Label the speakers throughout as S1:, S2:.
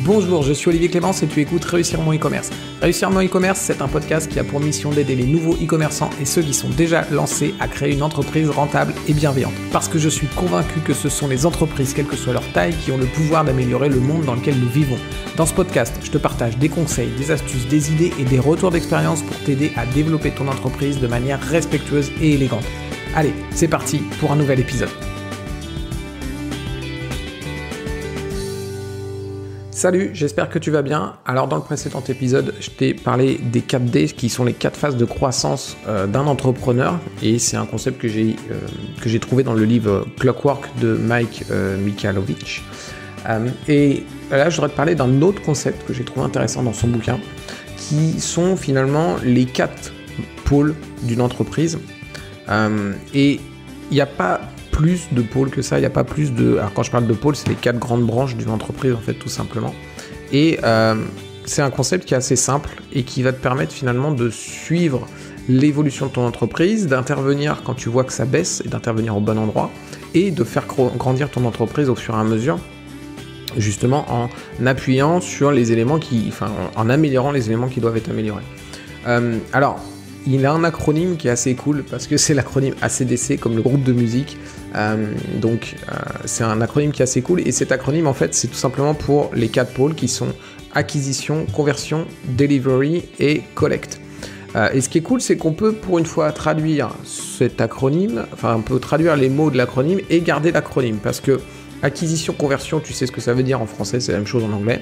S1: Bonjour, je suis Olivier Clémence et tu écoutes Réussir mon e-commerce. Réussir mon e-commerce, c'est un podcast qui a pour mission d'aider les nouveaux e-commerçants et ceux qui sont déjà lancés à créer une entreprise rentable et bienveillante. Parce que je suis convaincu que ce sont les entreprises, quelle que soit leur taille, qui ont le pouvoir d'améliorer le monde dans lequel nous vivons. Dans ce podcast, je te partage des conseils, des astuces, des idées et des retours d'expérience pour t'aider à développer ton entreprise de manière respectueuse et élégante. Allez, c'est parti pour un nouvel épisode. Salut, j'espère que tu vas bien. Alors dans le précédent épisode, je t'ai parlé des 4D qui sont les 4 phases de croissance d'un entrepreneur et c'est un concept que j'ai trouvé dans le livre Clockwork de Mike Michalowicz. Et là, je voudrais te parler d'un autre concept que j'ai trouvé intéressant dans son bouquin qui sont finalement les 4 pôles d'une entreprise. Et il n'y a pas plus de pôles que ça, il n'y a pas plus de... Alors quand je parle de pôles, c'est les 4 grandes branches d'une entreprise en fait tout simplement. Et c'est un concept qui est assez simple et qui va te permettre finalement de suivre l'évolution de ton entreprise, d'intervenir quand tu vois que ça baisse et d'intervenir au bon endroit et de faire grandir ton entreprise au fur et à mesure, justement en appuyant sur les éléments en améliorant les éléments qui doivent être améliorés. Alors, il a un acronyme qui est assez cool parce que c'est l'acronyme ACDC comme le groupe de musique. C'est un acronyme qui est assez cool et cet acronyme en fait c'est tout simplement pour les 4 pôles qui sont acquisition, conversion, delivery et collect. Et ce qui est cool c'est qu'on peut pour une fois traduire cet acronyme, on peut traduire les mots de l'acronyme et garder l'acronyme parce que acquisition, conversion, tu sais ce que ça veut dire en français, c'est la même chose en anglais.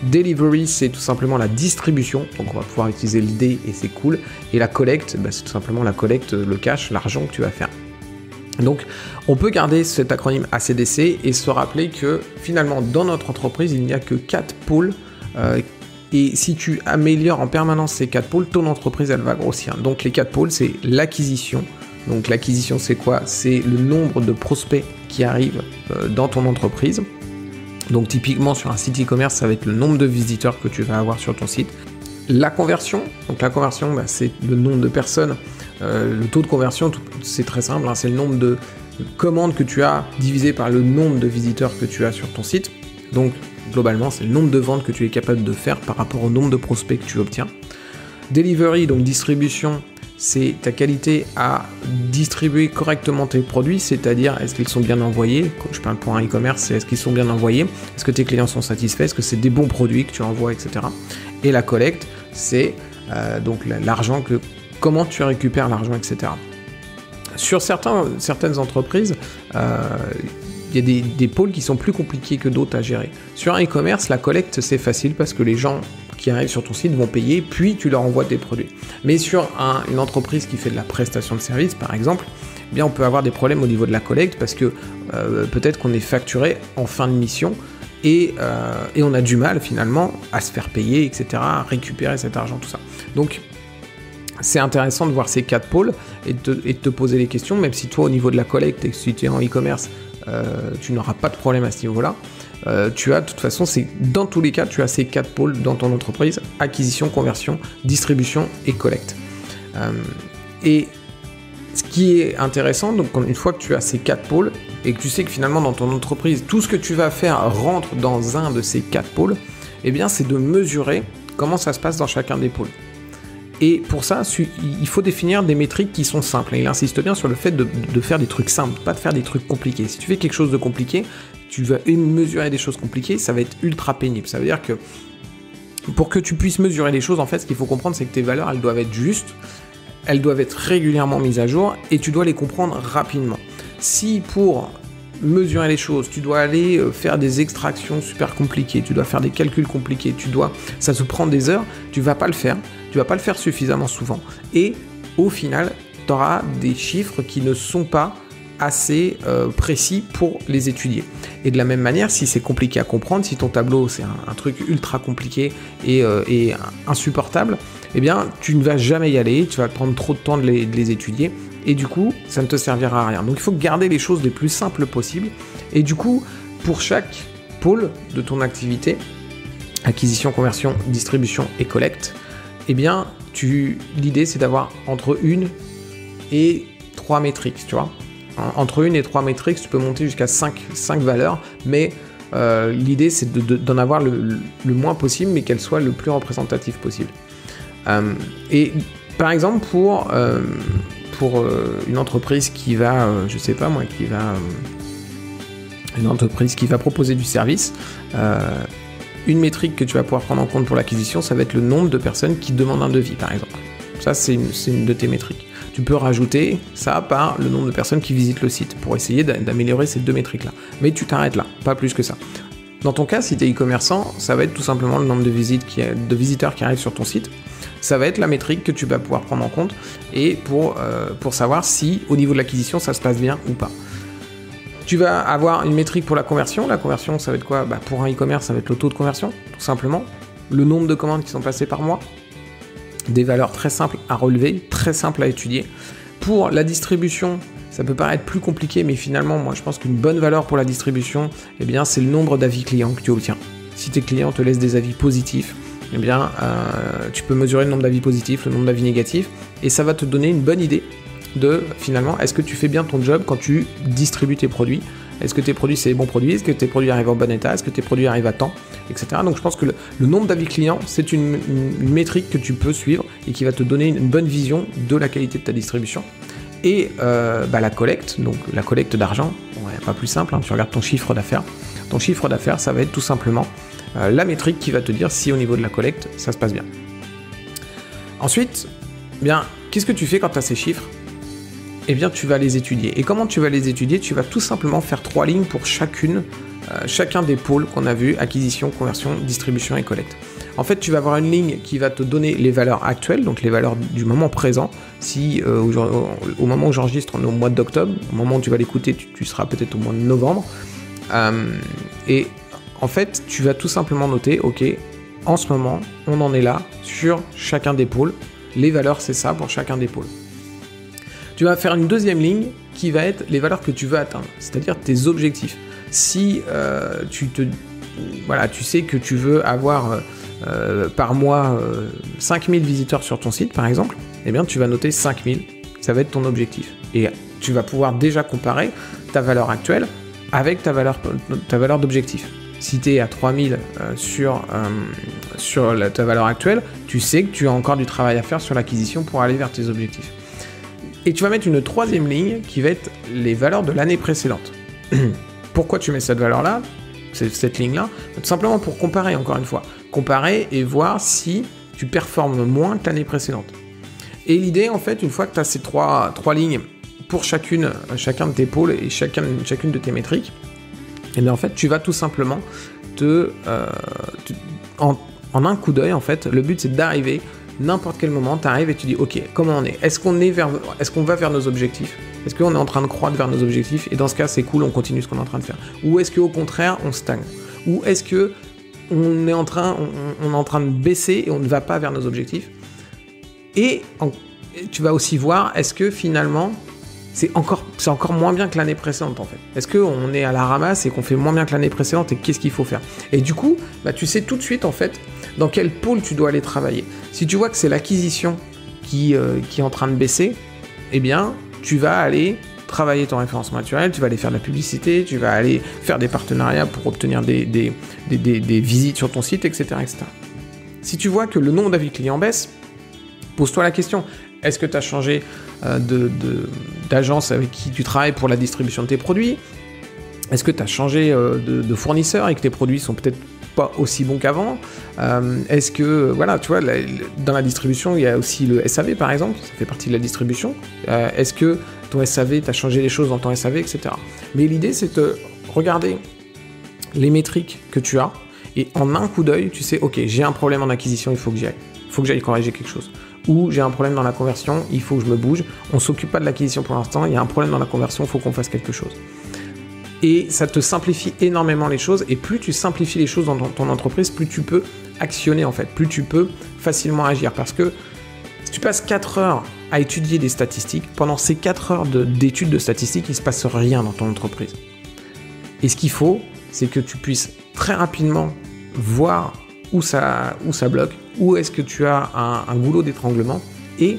S1: Delivery, c'est tout simplement la distribution, donc on va pouvoir utiliser le D et c'est cool. Et la collecte, c'est tout simplement la collecte, le cash, l'argent que tu vas faire. Donc on peut garder cet acronyme ACDC et se rappeler que finalement dans notre entreprise, il n'y a que 4 pôles. Et si tu améliores en permanence ces 4 pôles, ton entreprise, elle va grossir. Donc les 4 pôles, c'est l'acquisition. Donc l'acquisition, c'est quoi? C'est le nombre de prospects qui arrivent dans ton entreprise. Donc typiquement sur un site e-commerce, ça va être le nombre de visiteurs que tu vas avoir sur ton site. La conversion, donc la conversion, c'est le nombre de personnes. Le taux de conversion, c'est très simple, c'est le nombre de commandes que tu as divisé par le nombre de visiteurs que tu as sur ton site. Donc globalement, c'est le nombre de ventes que tu es capable de faire par rapport au nombre de prospects que tu obtiens. Delivery, donc distribution, c'est ta qualité à distribuer correctement tes produits, c'est-à-dire est-ce qu'ils sont bien envoyés, quand je parle pour un e-commerce, c'est est-ce qu'ils sont bien envoyés, est-ce que tes clients sont satisfaits, est-ce que c'est des bons produits que tu envoies, etc. Et la collecte, c'est donc l'argent, comment tu récupères l'argent, etc. Sur certaines entreprises, il y a des pôles qui sont plus compliqués que d'autres à gérer. Sur un e-commerce, la collecte, c'est facile parce que les gens qui arrivent sur ton site vont payer, puis tu leur envoies tes produits. Mais sur une entreprise qui fait de la prestation de service, par exemple, eh bien on peut avoir des problèmes au niveau de la collecte parce que peut-être qu'on est facturé en fin de mission et on a du mal finalement à se faire payer, etc., à récupérer cet argent, tout ça. Donc, c'est intéressant de voir ces 4 pôles et de te poser les questions, même si toi, au niveau de la collecte et que si tu es en e-commerce, tu n'auras pas de problème à ce niveau-là. Tu as, de toute façon, dans tous les cas, tu as ces 4 pôles dans ton entreprise: acquisition, conversion, distribution et collecte. Et ce qui est intéressant, donc une fois que tu as ces 4 pôles et que tu sais que finalement dans ton entreprise, tout ce que tu vas faire rentre dans un de ces 4 pôles, eh bien c'est de mesurer comment ça se passe dans chacun des pôles. Et pour ça, il faut définir des métriques qui sont simples. Et il insiste bien sur le fait de faire des trucs simples, pas de faire des trucs compliqués. Si tu fais quelque chose de compliqué, tu vas mesurer des choses compliquées, ça va être ultra pénible. Ça veut dire que pour que tu puisses mesurer les choses, en fait, ce qu'il faut comprendre, c'est que tes valeurs, elles doivent être justes, elles doivent être régulièrement mises à jour et tu dois les comprendre rapidement. Si pour mesurer les choses, tu dois aller faire des extractions super compliquées, tu dois faire des calculs compliqués, ça te prend des heures, tu vas pas le faire suffisamment souvent. Et au final, tu auras des chiffres qui ne sont pas assez précis pour les étudier. Et de la même manière, si c'est compliqué à comprendre, si ton tableau c'est un truc ultra compliqué et insupportable, eh bien tu ne vas jamais y aller, tu vas prendre trop de temps de les étudier et du coup ça ne te servira à rien. Donc il faut garder les choses les plus simples possibles et du coup pour chaque pôle de ton activité, acquisition, conversion, distribution et collecte, eh bien l'idée c'est d'avoir entre 1 et 3 métriques, tu vois. Entre 1 et 3 métriques, tu peux monter jusqu'à 5 valeurs, mais L'idée, c'est d'en avoir le moins possible, mais qu'elle soit le plus représentative possible. Et par exemple, pour une entreprise qui va, je sais pas moi, une entreprise qui va proposer du service, une métrique que tu vas pouvoir prendre en compte pour l'acquisition, ça va être le nombre de personnes qui demandent un devis, par exemple. Ça, c'est une de tes métriques. Tu peux rajouter ça par le nombre de personnes qui visitent le site pour essayer d'améliorer ces deux métriques-là. Mais tu t'arrêtes là, pas plus que ça. Dans ton cas, si tu es e-commerçant, ça va être tout simplement le nombre de visiteurs qui arrivent sur ton site. Ça va être la métrique que tu vas pouvoir prendre en compte et pour savoir si, au niveau de l'acquisition, ça se passe bien ou pas. Tu vas avoir une métrique pour la conversion. La conversion, ça va être quoi ? Pour un e-commerce, ça va être le taux de conversion, tout simplement. Le nombre de commandes qui sont passées par mois. Des valeurs très simples à relever, très simples à étudier. Pour la distribution, ça peut paraître plus compliqué, mais finalement, moi, je pense qu'une bonne valeur pour la distribution, eh bien, c'est le nombre d'avis clients que tu obtiens. Si tes clients te laissent des avis positifs, eh bien, tu peux mesurer le nombre d'avis positifs, le nombre d'avis négatifs, et ça va te donner une bonne idée de, finalement, est-ce que tu fais bien ton job quand tu distribues tes produits ? Est-ce que tes produits, c'est les bons produits ? Est-ce que tes produits arrivent en bon état ? Est-ce que tes produits arrivent à temps ? Etc. Donc, je pense que le nombre d'avis clients, c'est une métrique que tu peux suivre et qui va te donner une bonne vision de la qualité de ta distribution. Et la collecte, donc la collecte d'argent, pas plus simple, hein, tu regardes ton chiffre d'affaires. Ton chiffre d'affaires, ça va être tout simplement la métrique qui va te dire si au niveau de la collecte, ça se passe bien. Ensuite, qu'est-ce que tu fais quand tu as ces chiffres ? Eh bien, tu vas les étudier. Et comment tu vas les étudier ? Tu vas tout simplement faire 3 lignes pour chacun des pôles qu'on a vus, acquisition, conversion, distribution et collecte. En fait, tu vas avoir une ligne qui va te donner les valeurs actuelles, donc les valeurs du moment présent. Si au moment où j'enregistre, on est au mois d'octobre, au moment où tu vas l'écouter, tu seras peut-être au mois de novembre. Et en fait, tu vas tout simplement noter, ok, en ce moment, on en est là sur chacun des pôles. Les valeurs, c'est ça pour chacun des pôles. Tu vas faire une deuxième ligne qui va être les valeurs que tu veux atteindre, c'est-à-dire tes objectifs. Si tu sais que tu veux avoir par mois 5000 visiteurs sur ton site, par exemple, eh bien tu vas noter 5000, ça va être ton objectif. Et tu vas pouvoir déjà comparer ta valeur actuelle avec ta valeur d'objectif. Si tu es à 3000 sur ta valeur actuelle, tu sais que tu as encore du travail à faire sur l'acquisition pour aller vers tes objectifs. Et tu vas mettre une troisième ligne qui va être les valeurs de l'année précédente. Pourquoi tu mets cette valeur-là, cette ligne-là ? Tout simplement pour comparer, encore une fois. Comparer et voir si tu performes moins que l'année précédente. Et l'idée, en fait, une fois que tu as ces trois lignes pour chacun de tes pôles et chacune de tes métriques, et bien en fait, tu vas tout simplement en un coup d'œil, en fait, le but c'est d'arriver, n'importe quel moment, tu arrives et tu dis, ok, comment on est ? Est-ce qu'on va vers nos objectifs ? Est-ce qu'on est en train de croître vers nos objectifs ? Et dans ce cas, c'est cool, on continue ce qu'on est en train de faire. Ou est-ce qu'au contraire, on stagne ? Ou est-ce que on est en train de baisser et on ne va pas vers nos objectifs ? Et tu vas aussi voir, est-ce que finalement, c'est encore moins bien que l'année précédente en fait. Est-ce qu'on est à la ramasse et qu'on fait moins bien que l'année précédente et qu'est-ce qu'il faut faire ? Et du coup, tu sais tout de suite en fait dans quel pôle tu dois aller travailler. Si tu vois que c'est l'acquisition qui est en train de baisser, eh bien, tu vas aller travailler ton référencement naturel, tu vas aller faire de la publicité, tu vas aller faire des partenariats pour obtenir des visites sur ton site, etc., etc. Si tu vois que le nombre d'avis clients baisse, pose-toi la question. Est-ce que tu as changé d'agence avec qui tu travailles pour la distribution de tes produits ? Est-ce que tu as changé de fournisseur et que tes produits sont peut-être pas aussi bons qu'avant ? Est-ce que, voilà, tu vois, dans la distribution, il y a aussi le SAV par exemple, ça fait partie de la distribution. Est-ce que ton SAV, tu as changé les choses dans ton SAV, etc. Mais l'idée, c'est de regarder les métriques que tu as et en un coup d'œil, tu sais, ok, j'ai un problème en acquisition, il faut que j'y aille. Il faut que j'aille corriger quelque chose. Ou j'ai un problème dans la conversion, il faut que je me bouge. On ne s'occupe pas de l'acquisition pour l'instant, il y a un problème dans la conversion, il faut qu'on fasse quelque chose. Et ça te simplifie énormément les choses. Et plus tu simplifies les choses dans ton entreprise, plus tu peux actionner en fait, plus tu peux facilement agir. Parce que si tu passes 4 heures à étudier des statistiques, pendant ces 4 heures d'études de statistiques, il ne se passe rien dans ton entreprise. Et ce qu'il faut, c'est que tu puisses très rapidement voir où ça bloque, où est-ce que tu as un goulot d'étranglement et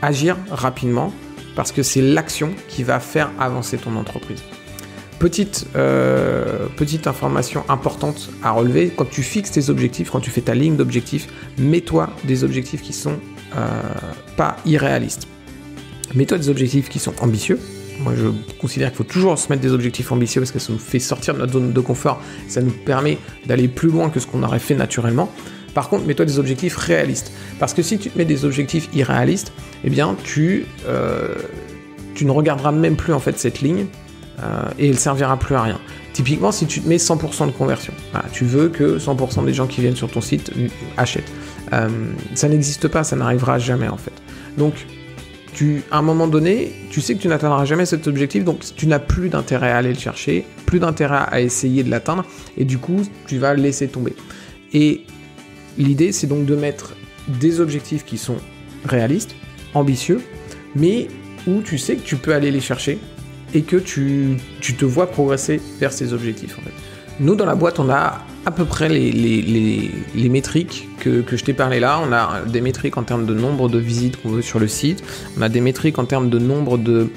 S1: agir rapidement parce que c'est l'action qui va faire avancer ton entreprise. Petite information importante à relever, quand tu fixes tes objectifs, quand tu fais ta ligne d'objectifs, mets-toi des objectifs qui sont pas irréalistes. Mets-toi des objectifs qui sont ambitieux. Moi, je considère qu'il faut toujours se mettre des objectifs ambitieux parce que ça nous fait sortir de notre zone de confort, ça nous permet d'aller plus loin que ce qu'on aurait fait naturellement. Par contre, mets-toi des objectifs réalistes. Parce que si tu te mets des objectifs irréalistes, eh bien, tu ne regarderas même plus en fait cette ligne et elle servira plus à rien. Typiquement, si tu te mets 100% de conversion, voilà, tu veux que 100% des gens qui viennent sur ton site achètent. Ça n'existe pas, ça n'arrivera jamais en fait. Donc, à un moment donné, tu sais que tu n'atteindras jamais cet objectif, donc tu n'as plus d'intérêt à aller le chercher, plus d'intérêt à essayer de l'atteindre, et du coup, tu vas le laisser tomber. Et l'idée, c'est donc de mettre des objectifs qui sont réalistes, ambitieux, mais où tu sais que tu peux aller les chercher et que tu te vois progresser vers ces objectifs. En fait. Nous, dans la boîte, on a à peu près les métriques que je t'ai parlé là. On a des métriques en termes de nombre de visites qu'on veut sur le site. On a des métriques en termes de nombre de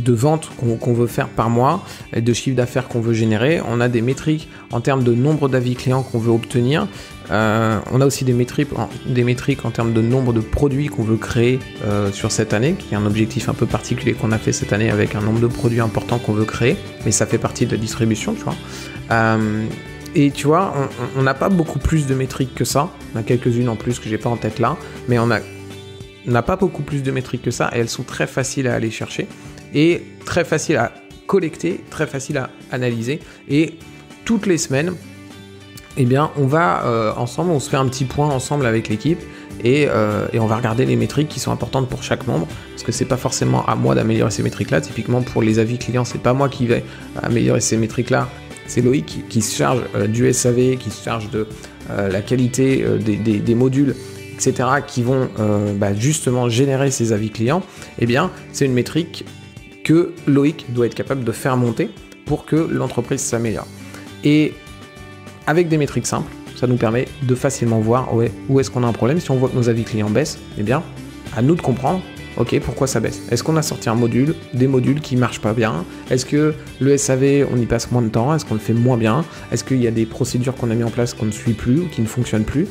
S1: ventes qu'on veut faire par mois et de chiffre d'affaires qu'on veut générer. On a des métriques en termes de nombre d'avis clients qu'on veut obtenir. On a aussi des métriques en termes de nombre de produits qu'on veut créer sur cette année, qui est un objectif un peu particulier qu'on a fait cette année avec un nombre de produits importants qu'on veut créer, mais ça fait partie de la distribution, tu vois. Et tu vois, on n'a pas beaucoup plus de métriques que ça. On a quelques-unes en plus que j'ai pas en tête là, mais on n'a pas beaucoup plus de métriques que ça et elles sont très faciles à aller chercher et très faciles à collecter, très faciles à analyser. Et toutes les semaines, eh bien, on va ensemble, on se fait un petit point ensemble avec l'équipe et on va regarder les métriques qui sont importantes pour chaque membre parce que c'est pas forcément à moi d'améliorer ces métriques-là. Typiquement pour les avis clients, c'est pas moi qui vais améliorer ces métriques-là. C'est Loïc qui se charge du SAV, qui se charge de la qualité des modules, etc., qui vont justement générer ces avis clients. Eh bien, c'est une métrique que Loïc doit être capable de faire monter pour que l'entreprise s'améliore. Et avec des métriques simples, ça nous permet de facilement voir où est-ce qu'on a un problème. Si on voit que nos avis clients baissent, eh bien, à nous de comprendre. Ok, pourquoi ça baisse? Est-ce qu'on a sorti des modules qui marchent pas bien? Est-ce que le SAV, on y passe moins de temps? Est-ce qu'on le fait moins bien? Est-ce qu'il y a des procédures qu'on a mis en place qu'on ne suit plus ou qui ne fonctionnent plus?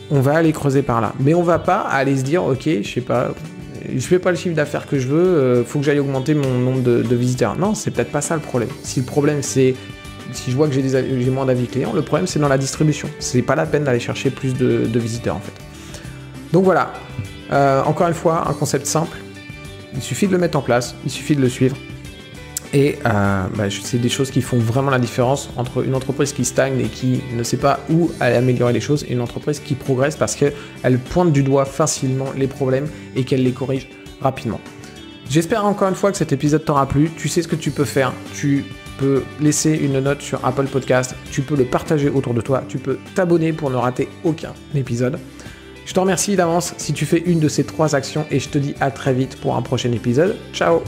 S1: On va aller creuser par là. Mais on va pas aller se dire, ok, je sais pas, je fais pas le chiffre d'affaires que je veux, faut que j'aille augmenter mon nombre de visiteurs. Non, c'est peut-être pas ça le problème. Si le problème c'est, si je vois que j'ai moins d'avis clients, le problème c'est dans la distribution. C'est pas la peine d'aller chercher plus de visiteurs en fait. Donc voilà. Encore une fois, un concept simple, il suffit de le mettre en place, il suffit de le suivre et c'est des choses qui font vraiment la différence entre une entreprise qui stagne et qui ne sait pas où aller améliorer les choses et une entreprise qui progresse parce qu'elle pointe du doigt facilement les problèmes et qu'elle les corrige rapidement. J'espère encore une fois que cet épisode t'aura plu, tu sais ce que tu peux faire, tu peux laisser une note sur Apple Podcast, tu peux le partager autour de toi, tu peux t'abonner pour ne rater aucun épisode. Je te remercie d'avance si tu fais une de ces 3 actions et je te dis à très vite pour un prochain épisode. Ciao!